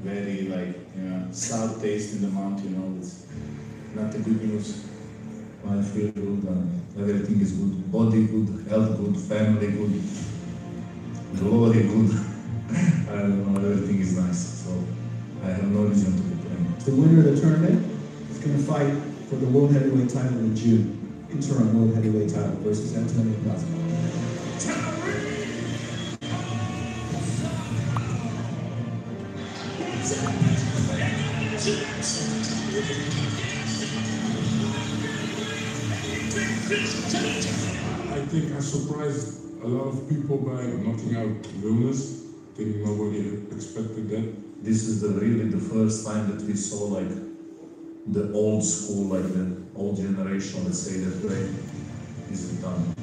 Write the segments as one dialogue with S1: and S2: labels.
S1: very like sour taste in the mouth, you know, it's not a good news. I feel good, everything is good, body good, health good, family good, glory good. I don't know, everything is nice, so I have no reason to complain.
S2: The winner of the tournament is going to fight for the World Heavyweight title in June. Interim World Heavyweight title versus Antonio Plazibat.
S3: I think I surprised a lot of people by knocking out Vilnius. I think nobody expected that.
S1: This is really the first time that we saw like the old school, like the old generation, let's say, that way is done.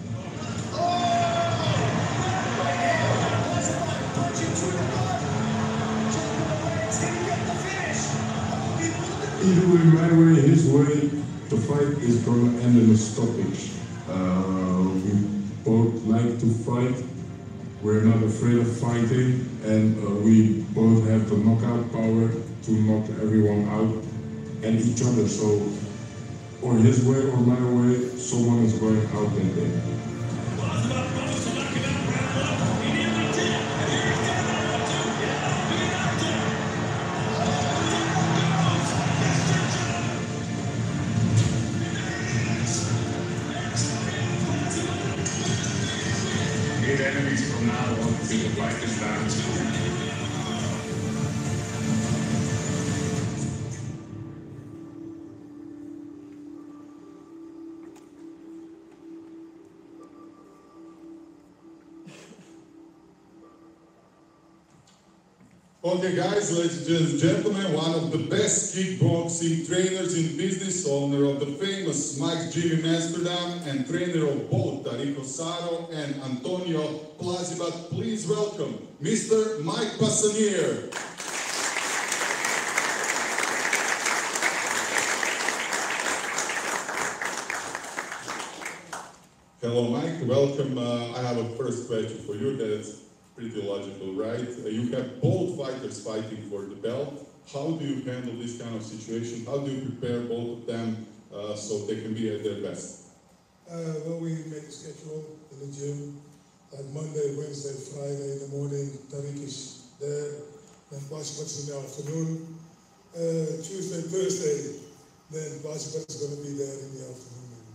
S3: Either way, my way, his way, the fight is going to end in a stoppage. We both like to fight. We're not afraid of fighting, and we both have the knockout power to knock everyone out and each other. So, or his way or my way, someone is going out that day.
S4: Enemies from now on to the fight is down.
S5: Okay guys, ladies and gentlemen, one of the best kickboxing trainers in business, owner of the famous Mike's Gym in Amsterdam and trainer of both Tarico Saro and Antonio Plazibat, please welcome Mr. Mike Passanier. Hello Mike, welcome. I have a first question for you that's pretty logical, right? You have both fighters fighting for the belt. How do you handle this kind of situation? How do you prepare both of them so they can be at their best?
S6: Well, we make a schedule in the gym, like Monday, Wednesday, Friday in the morning, Tariq is there, then Plazibat's in the afternoon. Tuesday, Thursday, then Plazibat is going to be there in the afternoon.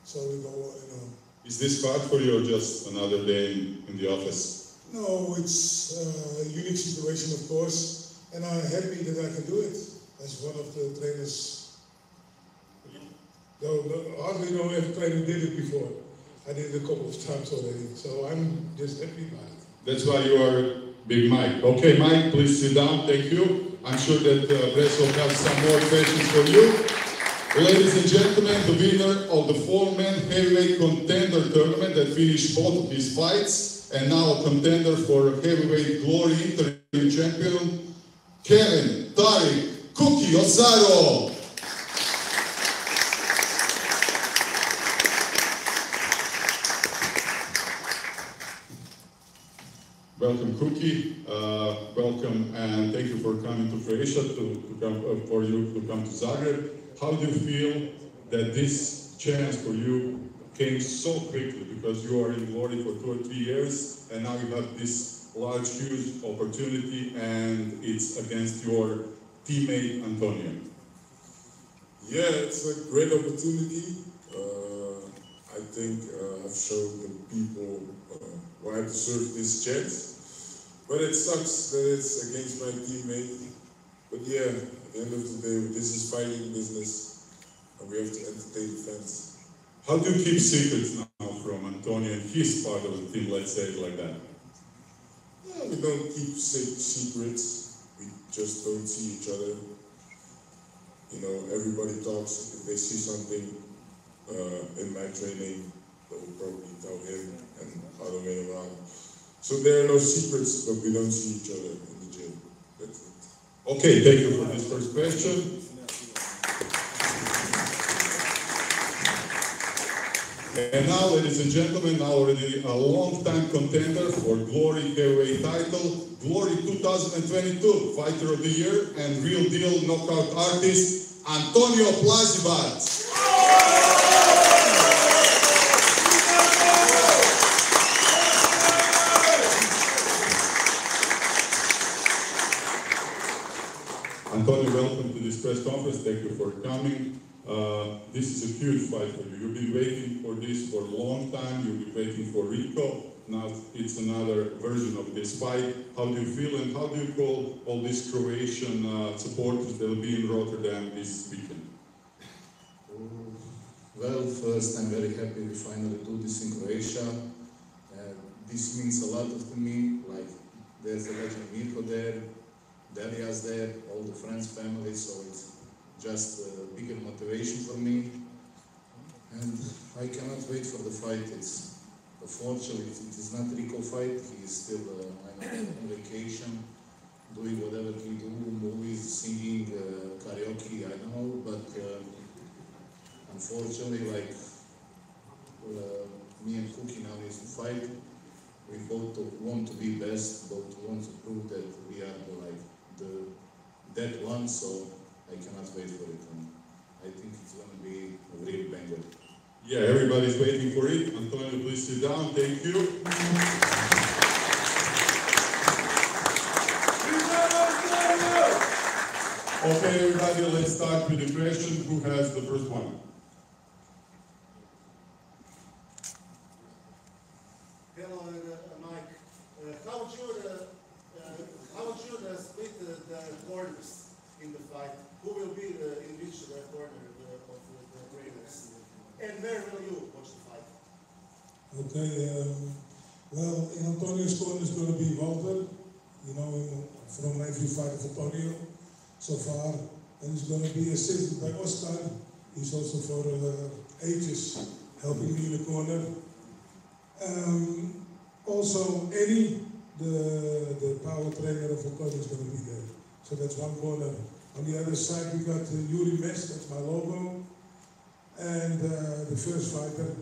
S6: So we go on and on. Is this hard for you or just another day in the office? No, it's a unique situation, of course, and I'm happy that I can do it as one of the trainers. Hardly no other trainer did it before. I did it a couple of times already, so I'm just happy about it. That's why you are Big Mike. Okay, Mike, please sit down. Thank you. I'm sure that Bress will have some more questions for you. Ladies and gentlemen, the winner of the four-man heavyweight contender tournament that finished both of these fights, and now a contender for heavyweight glory interim champion, Kevin Tariq Cookie Osaro. Welcome, Cookie. Welcome, and thank you for coming to Croatia to come to Zagreb. How do you feel that this chance for you came so quickly, because you are in glory for 2 or 3 years, and now you have this large, huge opportunity, and it's against your teammate Antonio?
S7: Yeah, it's a great opportunity. I think I've shown the people why I deserve this chance. But it sucks that it's against my teammate. But yeah, at the end of the day, this is fighting business, and we have to entertain the fans.
S5: How do you keep secrets now from Antonio and his part of the team, let's say it like that?
S7: Yeah, we don't keep secrets. We just don't see each other. You know, everybody talks. If they see something in my training, they will probably tell him and other way around. So there are no secrets, but we don't see each other in the gym. That's it.
S5: Okay, thank you for this first question. And now, ladies and gentlemen, now already a long-time contender for Glory Heavyweight title, Glory 2022 Fighter of the Year and Real Deal Knockout Artist, Plazibat. Antonio, welcome to this press conference. Thank you for coming. This is a huge fight for you. You've been waiting for this for a long time. You've been waiting for Rico. Now it's another version of this fight. How do you feel and how do you call all these Croatian supporters that will be in Rotterdam this weekend?
S1: Well, first I'm very happy we finally do this in Croatia. This means a lot to me. Like there's a legend Mirko there, Delia's there, all the friends, family, so it's just a bigger motivation for me. And I cannot wait for the fight. Unfortunately, it is not Rico fight. He is still on vacation, doing whatever he do, movies, singing, karaoke, I don't know, but unfortunately, like me and Cookie now is to fight. We both want to be best, both want to prove that we are that one, so I cannot wait for it. And I think it's going to be a real banger.
S5: Yeah, everybody's waiting for it. Antonio, please sit down. Thank you. Okay, everybody, let's start with the question. Who has the first one?
S8: Hello, Mike. How would you split the corners in the fight? Who will be in which corner of the trainers? And where will you watch the fight?
S6: Okay, well, in Antonio's corner is going to be Walter, you know, from every fight of Antonio so far. And he's going to be assisted by Oscar. He's also for ages helping me in the corner. Also, Eddie, the power trainer of Antonio, is going to be there. So that's one corner. On the other side, we got Yuri Mes, that's my logo. And the first fighter,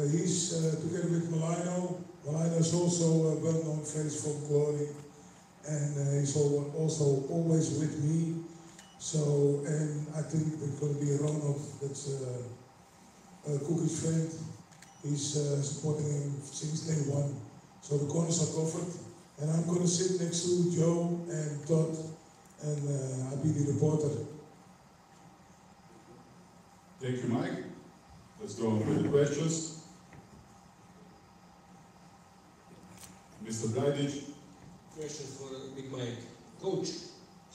S6: he's together with Milano. Milano is also a well-known face from Glory. And he's also always with me. So, and I think there's going to be Ronald, that's Cookie's friend. He's supporting him since day one. So the corners are covered. And I'm going to sit next to Joe and Todd, and I'll be the reporter.
S5: Thank you, Mike. Let's go on with the questions. Mr. Gajdic.
S9: Question for Big Mike. Coach,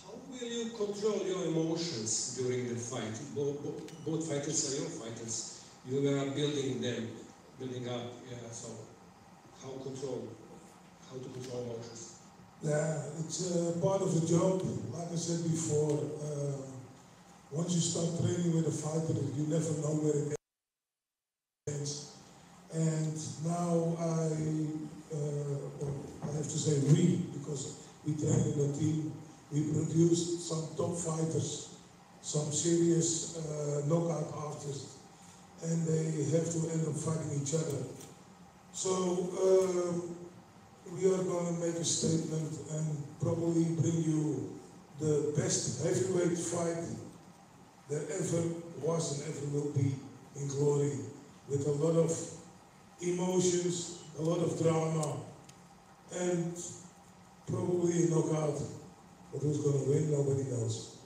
S9: how will you control your emotions during the fight? Both fighters are your fighters. You are building them, building up, yeah, so how to control emotions?
S6: Yeah, it's part of the job. Like I said before, once you start training with a fighter, you never know where it ends. And now I have to say we, because we train in a team, we produced some top fighters, some serious knockout artists, and they have to end up fighting each other. So we are going to make a statement and probably bring you the best heavyweight fight there ever was and ever will be in Glory, with a lot of emotions, a lot of drama, and probably a knockout. But who's going to win, nobody knows.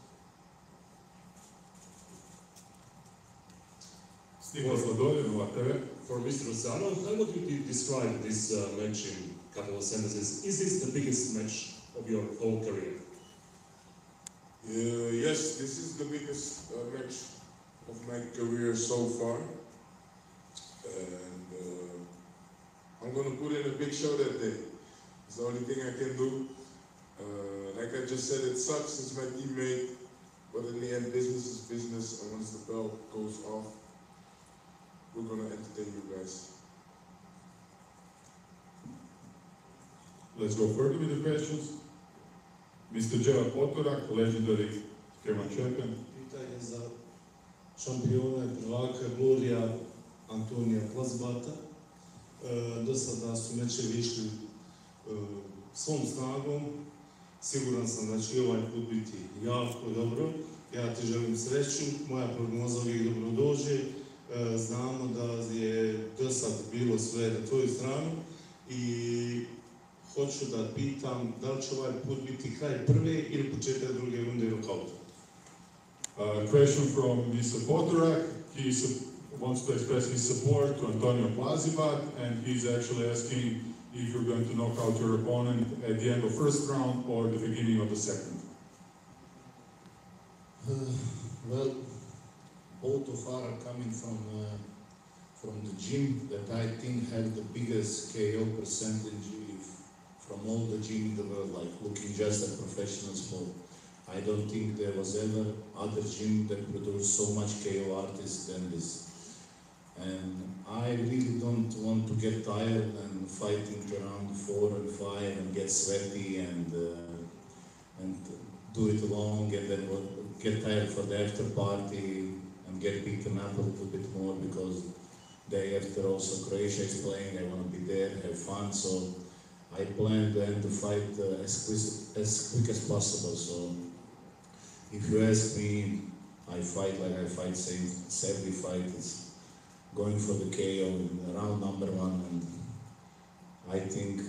S10: For Mr. Samo, how would you describe this match in a couple of sentences? Is this the biggest match of your whole career?
S7: Yes, this is the biggest match of my career so far. And I'm going to put in a big show that day. It's the only thing I can do. Like I just said, it sucks, it's my teammate, but in the end, business is business, and once the bell goes off, we're going to entertain you guys.
S5: Let's go further with the questions. Mr. Đeva Potorak, legendary German champion.
S11: Pitanje za šampiona i prvaka Glorija Antonija Plazibata. Do sada su mečevi išli svom snagom. Siguran sam da će ovaj put biti jako dobro. Ja ti želim sreću, moja prognoza uvijek dobro dođe. Znamo da je do sad bilo sve na tvoju stranu i hoću da pitam da li će ovaj put biti kraj prve ili početak druge runde nokauta.
S5: Question from Mr. Potorak. He wants to express his support to Antonio Plazibat, and he's actually asking if you're going to knock out your opponent at the end of first round or the beginning of the second.
S1: Well, both of us are coming from the gym that I think have the biggest KO percentage from all the gym in the world, like looking just at professional sport. I don't think there was ever other gym that produced so much KO artists than this. And I really don't want to get tired and fighting around 4 and 5 and get sweaty and do it long and then get tired for the after party and get beaten up a little bit more because day after also Croatia is playing, I want to be there, have fun, so I plan to end the fight as quick as possible. So if you ask me, I fight like I fight every fight. It's going for the KO in round number 1, and I think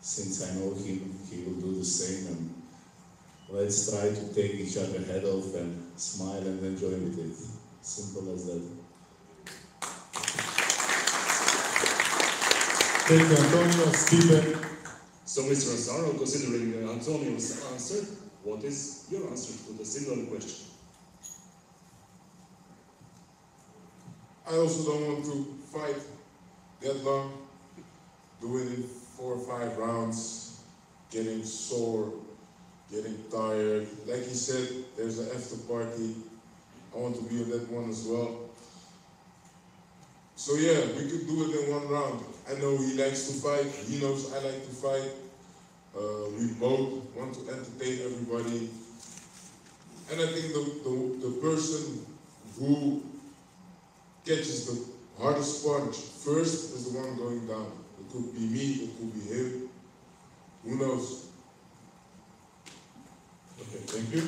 S1: since I know him, he will do the same, and let's try to take each other head off and smile and enjoy with it. Simple as that.
S5: Thank you, Antonio. Steven.
S10: So, Mr. Asaro, considering Antonio's answer, what is your answer to the similar question?
S7: I also don't want to fight that long, do it in 4 or 5 rounds, getting sore, getting tired. Like he said, there's an after party. I want to be in that one as well. So yeah, we could do it in 1 round. I know he likes to fight, he knows I like to fight. We both want to entertain everybody. And I think the person who catches the hardest punch first is the one going down. It could be me, it could be him. Who knows?
S5: Okay, thank you.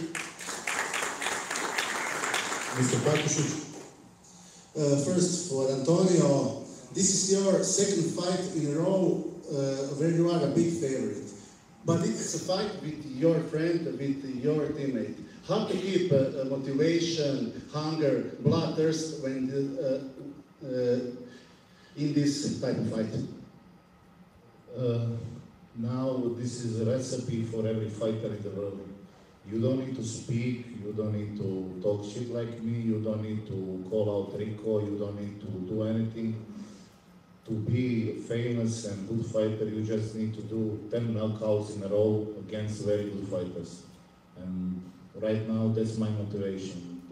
S5: Mr. Patušić.
S12: First, for Antonio, this is your second fight in a row where you are a big favorite. But it's a fight with your friend, with your teammate. How to keep motivation, hunger, bloodthirst when in this type of fight?
S1: Now this is a recipe for every fighter in the world. You don't need to speak, you don't need to talk shit like me, you don't need to call out Rico, you don't need to do anything. To be famous and good fighter, you just need to do 10 knockouts in a row against very good fighters. And right now, that's my motivation.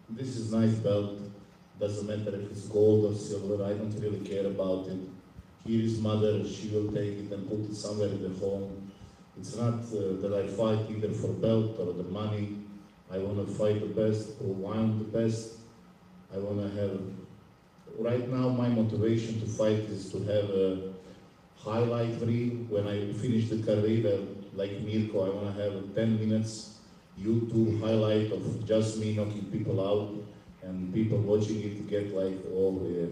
S1: This is nice belt. Doesn't matter if it's gold or silver, I don't really care about it. Here is mother, she will take it and put it somewhere in the home. It's not that I fight either for belt or the money. I want to fight the best, prove I'm the best. I want to have, right now my motivation to fight is to have a highlight reel. When I finish the career, like Mirko, I want to have 10 minutes YouTube highlight of just me knocking people out and people watching it get like, oh yeah.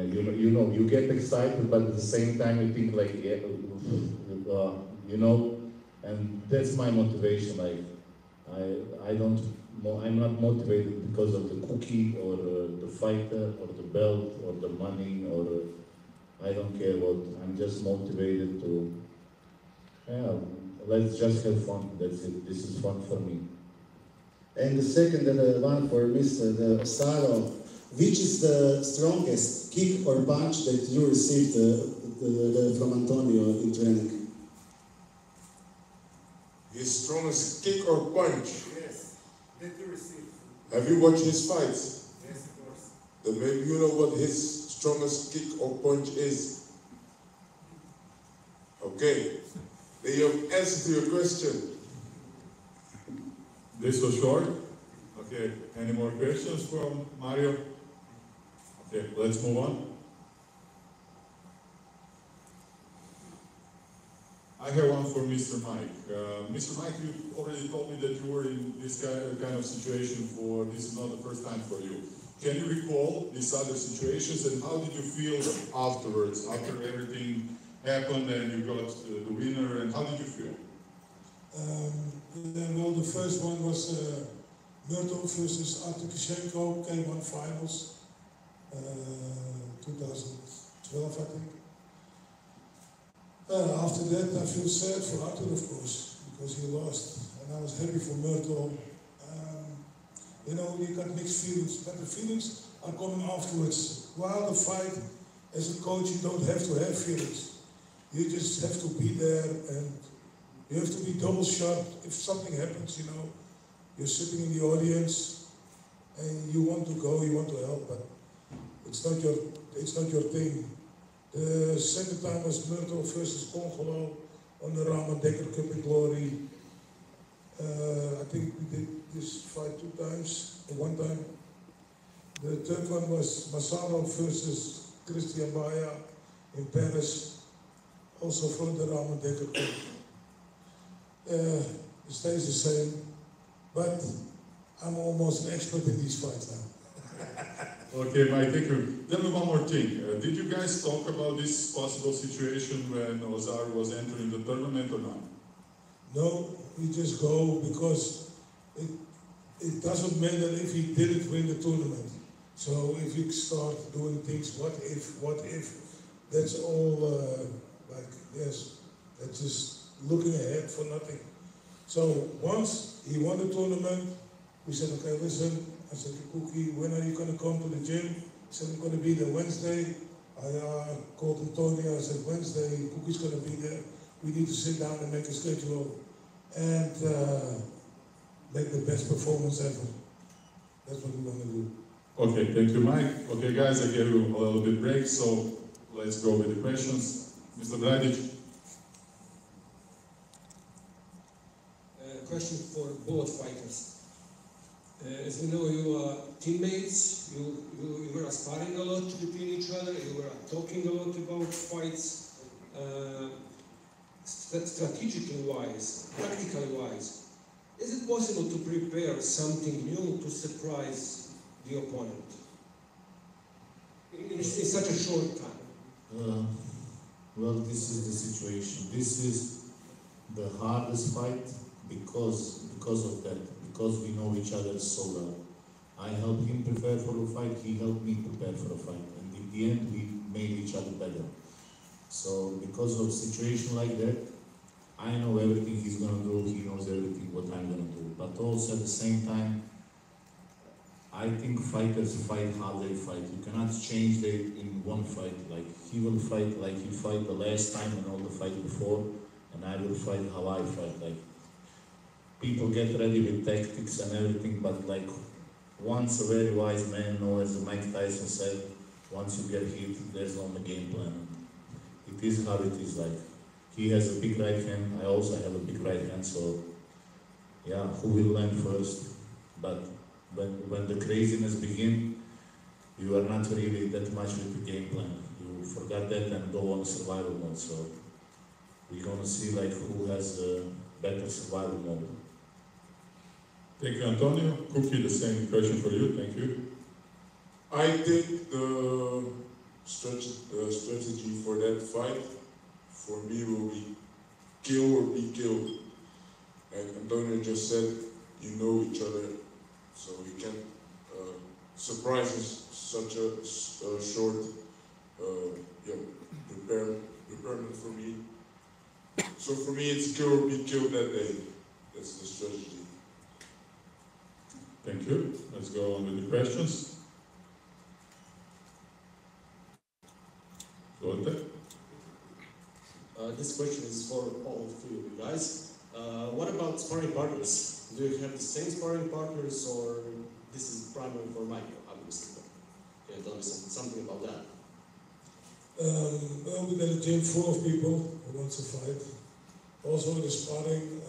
S1: You know, you get excited, but at the same time you think like, yeah, you know, and that's my motivation. Like, I'm not motivated because of the cookie or the fighter or the belt or the money or I don't care what. I'm just motivated to, yeah, let's just have fun. That's it. This is fun for me.
S12: And the second one for Mr. Asaro, which is the strongest kick or punch that you received from Antonio in training?
S7: His strongest kick or punch?
S8: Yes, that you received.
S7: Have you watched his fights?
S8: Yes, of course.
S7: Then maybe you know what his strongest kick or punch is. Okay, then you have answer to your question.
S5: This was short. Okay, any more questions from Mario? Okay, let's move on. I have one for Mr. Mike. Mr. Mike, you already told me that you were in this kind of situation for, this is not the first time for you. Can you recall these other situations and how did you feel afterwards, after everything happened and you got the winner, and how did you feel?
S6: Well, the first one was Myrtle versus Artukashenko, K1 finals, 2012 I think. After that I feel sad for Artur, of course, because he lost, and I was happy for Myrtle. You know, you got mixed feelings, but the feelings are coming afterwards. While the fight, as a coach, you don't have to have feelings. You just have to be there, and you have to be double sharp. If something happens, you know, you're sitting in the audience, and you want to go, you want to help, but it's not your thing. The second time was Myrtle versus Congolo on the Raman Dekker Cup in Glory. I think we did this fight 2 times, or 1 time. The third one was Masano versus Christian Baya in Paris, also from the Raman Dekker Cup. It stays the same, but I'm almost an expert in these fights now.
S5: Okay, Mike, thank you. Tell me one more thing. Did you guys talk about this possible situation when Ozar was entering the tournament or not?
S6: No, we just go because it doesn't matter if he didn't win the tournament. So if you start doing things, what if, that's all yes, that's just looking ahead for nothing. So once he won the tournament, we said, okay, listen, I said to Cookie, when are you going to come to the gym? He said, I'm going to be there Wednesday. I called Antonio, I said, Wednesday, Cookie's going to be there. We need to sit down and make a schedule and make the best performance ever. That's what we want to do.
S5: Okay, thank you, Mike. Okay, guys, I gave you a little bit break, so let's go with the questions. Mr. Bradic.
S9: Question for both fighters. As we know, you are teammates, you were sparring a lot between each other, you were talking a lot about fights. Strategically wise, practically wise, is it possible to prepare something new to surprise the opponent in such a short time?
S1: Well, this is the situation. This is the hardest fight because of that, because we know each other so well. I helped him prepare for a fight, he helped me prepare for a fight, and in the end we made each other better. So because of a situation like that, I know everything he's going to do, he knows everything what I'm going to do. But also at the same time, I think fighters fight how they fight. You cannot change that in one fight. Like he will fight like he fight the last time and all the fight before, and I will fight how I fight. Like people get ready with tactics and everything, but like once a very wise man knows, as Mike Tyson said, once you get hit, there's no game plan. It is how it is. Like he has a big right hand, I also have a big right hand, so yeah, who will land first? But when the craziness begins, you are not really that much with the game plan. You forgot that and go on survival mode. So we're gonna see like who has a better survival mode.
S5: Thank you, Antonio. Cookie, the same question for you. Thank you.
S7: I think the strategy for that fight for me will be kill or be killed. And Antonio just said, you know each other, so you can surprise us such a short repairment for me. So for me, it's kill or be killed that day. That's the strategy.
S5: Thank you. Let's go on with the questions. Go ahead.
S13: This question is for all three of you guys. What about sparring partners? Do you have the same sparring partners, or this is primarily for Majka, obviously? Can you tell me something about that?
S6: Well, we got a gym full of people who want to fight. Also the sparring.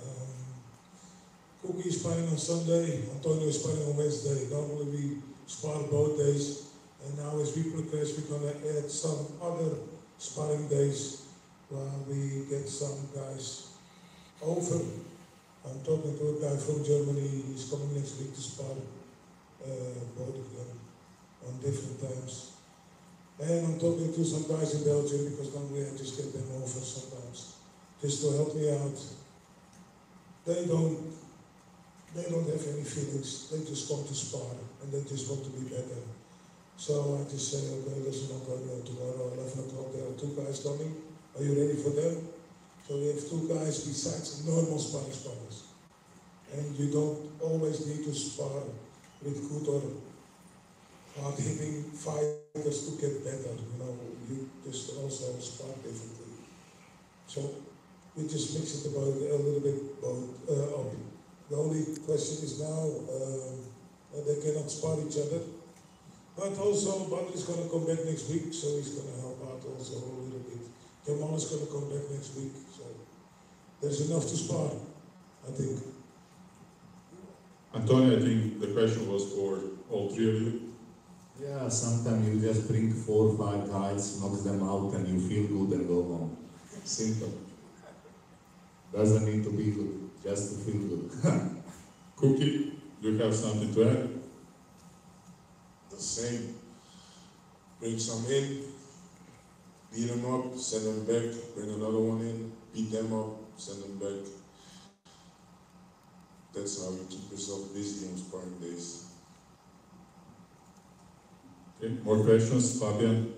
S6: Cookie is sparring on Sunday, Antonio is sparring on Wednesday. Normally we spar both days, and now as we progress, we're going to add some other sparring days we get some guys over. I'm talking to a guy from Germany, he's coming next week to spar, both of them, on different times. And I'm talking to some guys in Belgium, because normally I just get them over sometimes, just to help me out. They don't have any feelings, they just come to spar, and they just want to be better. So I just say, okay, listen, I'm going tomorrow, 11 o'clock, there are 2 guys coming, are you ready for them? So we have 2 guys besides normal sparring partners. And you don't always need to spar with good or hard-hitting fighters to get better, you know, you just also spar differently. So we just mix it about a little bit up. The only question is now, they cannot spar each other. But also, Badr is going to come back next week, so he's going to help out also a little bit. Jamal is going to come back next week, so there's enough to spar, I think.
S3: Antonio, I think the question was for all 3 of you.
S1: Yeah, sometimes you just bring 4 or 5 guys, knock them out, and you feel good and go home. Simple. Doesn't need to be good, just to feel good.
S3: Cookie, do you have something to add?
S7: The same. Bring some in, beat them up, send them back, bring another one in, beat them up, send them back. That's how you keep yourself busy on sparring days.
S3: Okay, more questions, Fabian?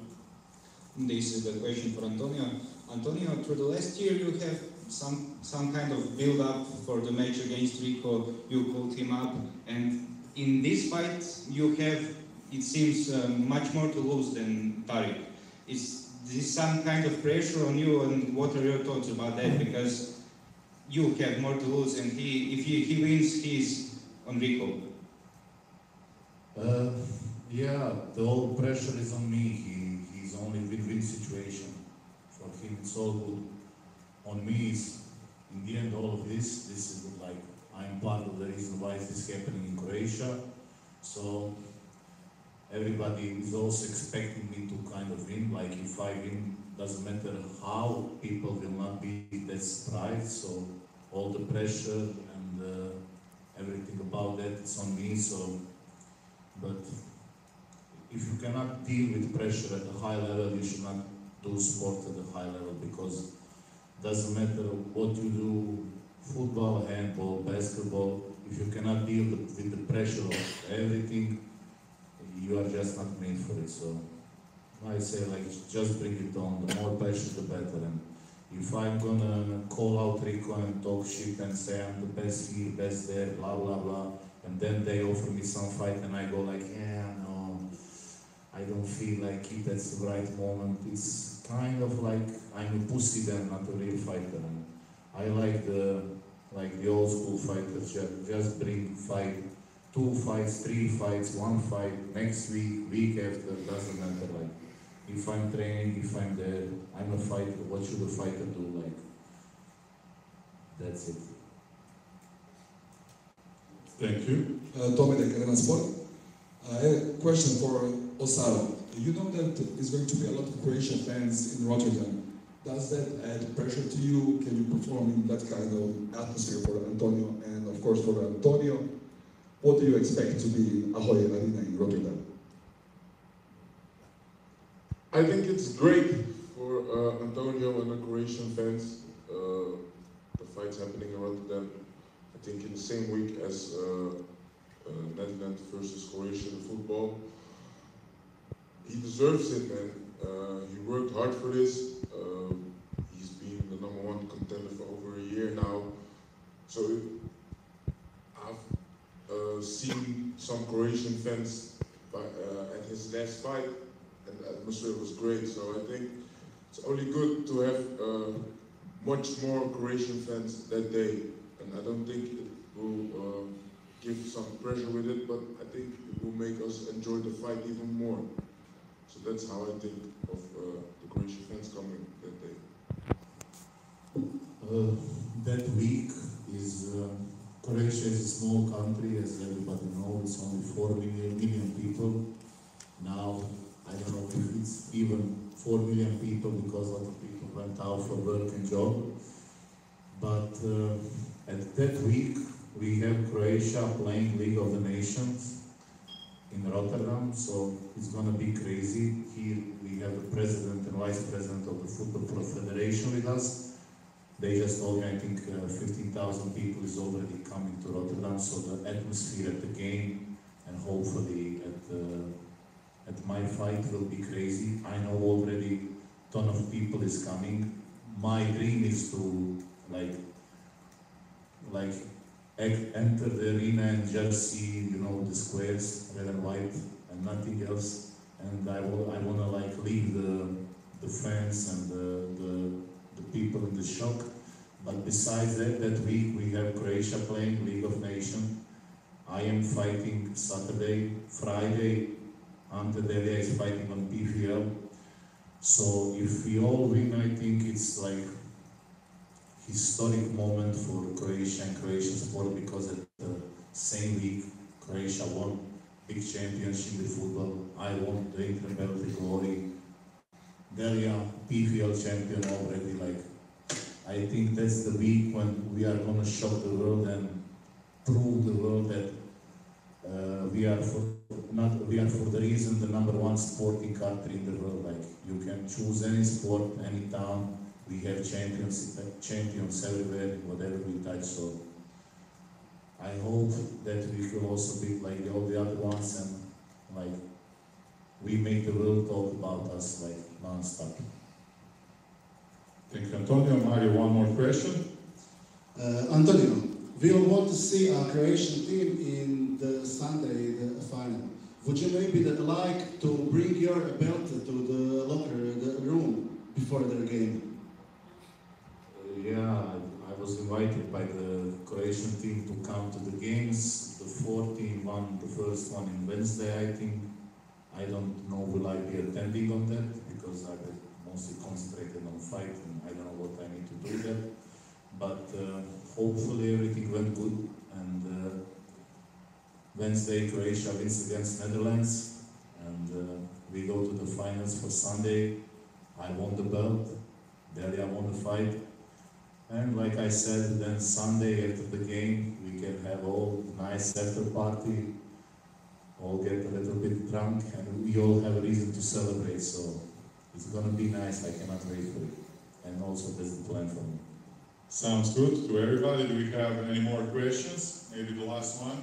S14: This is the question for Antonio. Antonio, through the last year you have some kind of build-up for the match against Rico, you pulled him up, and in this fight you have, it seems, much more to lose than Tariq. Is this some kind of pressure on you, and what are your thoughts about that? Because you have more to lose, and if he wins, he's on Rico.
S1: Yeah, the whole pressure is on me. He's only win-win situation. For him, it's all good. On me, is in the end, all of this is like, I'm part of the reason why this is happening in Croatia. So everybody is also expecting me to kind of win. Like if I win, doesn't matter how, people will not be that surprised. So all the pressure and everything about that, it's on me. So, but if you cannot deal with pressure at a high level, you should not do sport at a high level, because it doesn't matter what you do, football, handball, basketball, if you cannot deal with the pressure of everything, you are just not made for it. So I say, like, just bring it on. The more pressure, the better. And if I'm gonna call out Rico and talk shit and say I'm the best here, best there, blah blah blah, and then they offer me some fight and I go like, yeah, no, I don't feel like it, that's the right moment. It's kind of like I'm a pussy then, not a real fighter. And I like the old school fighters, just bring fight, 2 fights, 3 fights, 1 fight, next week after, doesn't matter. Like, if I'm training, if I'm there, I'm a fighter, what should a fighter do? Like, that's it.
S3: Thank you.
S15: Dominic, Arena Sport. I have a question for Osara. You know that there's going to be a lot of Croatian fans in Rotterdam. Does that add pressure to you? Can you perform in that kind of atmosphere for Antonio? And of course for Antonio, what do you expect to be in Ahoy Arena in Rotterdam?
S7: I think it's great for Antonio and the Croatian fans. The fight's happening in Rotterdam, I think in the same week as Netherlands versus Croatia in football. He deserves it, man. He worked hard for this. He's been the #1 contender for over a year now. So I've seen some Croatian fans at his last fight, and the atmosphere was great. So I think it's only good to have much more Croatian fans that day. And I don't think it will give some pressure with it, but I think it will make us enjoy the fight even more. So that's how I think of the Croatian fans coming that day.
S1: That week is, Croatia is a small country, as everybody knows. It's only 4 million people. Now, I don't know if it's even 4 million people, because a lot of people went out for work and job. But at that week, we have Croatia playing League of the Nations in Rotterdam, so it's gonna be crazy. Here we have the president and vice president of the Football Federation with us. They just told me, I think 15,000 people is already coming to Rotterdam, so the atmosphere at the game and hopefully at my fight will be crazy. I know already a ton of people is coming. My dream is to enter the arena and just see, you know, the squares, red and white, and nothing else. And I wanna leave the fans and the people in the shock. But besides that week we have Croatia playing League of Nations. I am fighting Saturday, Friday. Ante Delia is fighting on PVL. So if we all win, I think it's like historic moment for Croatia and Croatian sport, because at the same week Croatia won big championship in football. I won the Interbelt Glory. Delia PVL champion already. I think that's the week when we are gonna shock the world and prove the world that we are for the reason the #1 sporting country in the world. You can choose any sport, any town. We have champions everywhere, whatever we touch. So I hope that we will also be like all the other ones, and we make the world talk about us non-stop.
S5: Thank you, Antonio. Mario, one more question.
S12: Antonio, we all want to see our Croatian team in the Sunday, the final. Would you maybe like to bring your belt to the locker room before the game?
S1: Yeah, I was invited by the Croatian team to come to the games. The 4 team won the first one in Wednesday, I think. I don't know will I be attending on that, because I was mostly concentrated on fight and I don't know what I need to do there. But hopefully everything went good, and Wednesday Croatia wins against Netherlands, and we go to the finals for Sunday. I won the belt, Delia won the fight. And like I said, then Sunday after the game, we can have all nice after party, all get a little bit drunk, and we all have a reason to celebrate. So it's gonna be nice. I cannot wait for it. And also that's the plan for me.
S5: Sounds good to everybody. Do we have any more questions? Maybe the last one?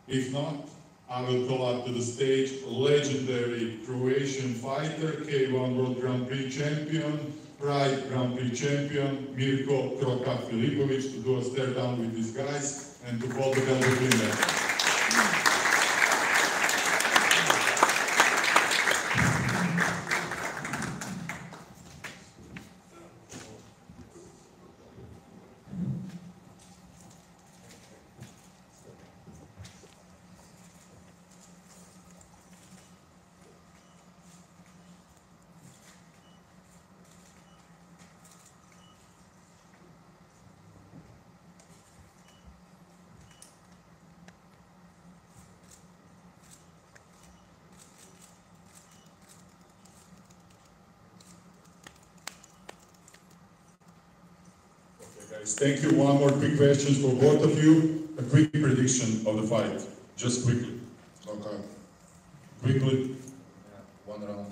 S5: If not, I will call up to the stage legendary Croatian fighter, K1 World Grand Prix champion, Pride Grand Prix champion, Mirko Kroka Filipović, to do a stare down with these guys and to hold the belt between them. Thank you. One more quick question for both of you. A quick prediction of the fight. Just quickly.
S7: Okay.
S5: Quickly.
S7: Yeah, 1 round.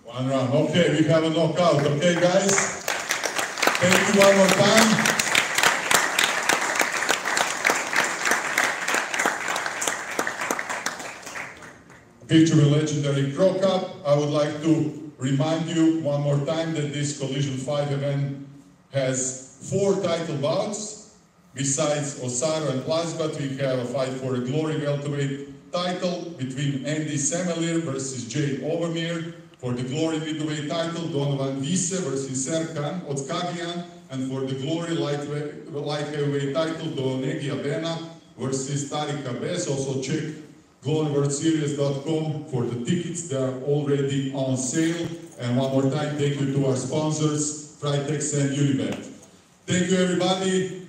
S5: 1 round. Okay, we have a knockout. Okay, guys? Thank you one more time. Picture with legendary Kroka. I would like to remind you one more time that this Collision 5 event has 4 title bouts. Besides Osaro and Plazibat, we have a fight for a glory welterweight title between Andy Semelier versus Jay Overmere. For the glory middleweight title, Donovan Vise versus Serkan Otskagian. And for the glory light heavyweight title, Donegi Abena versus Tariq Abes. Also check gloryworldseries.com for the tickets. They are already on sale. And one more time, thank you to our sponsors, Fritex and Unibet. Thank you, everybody.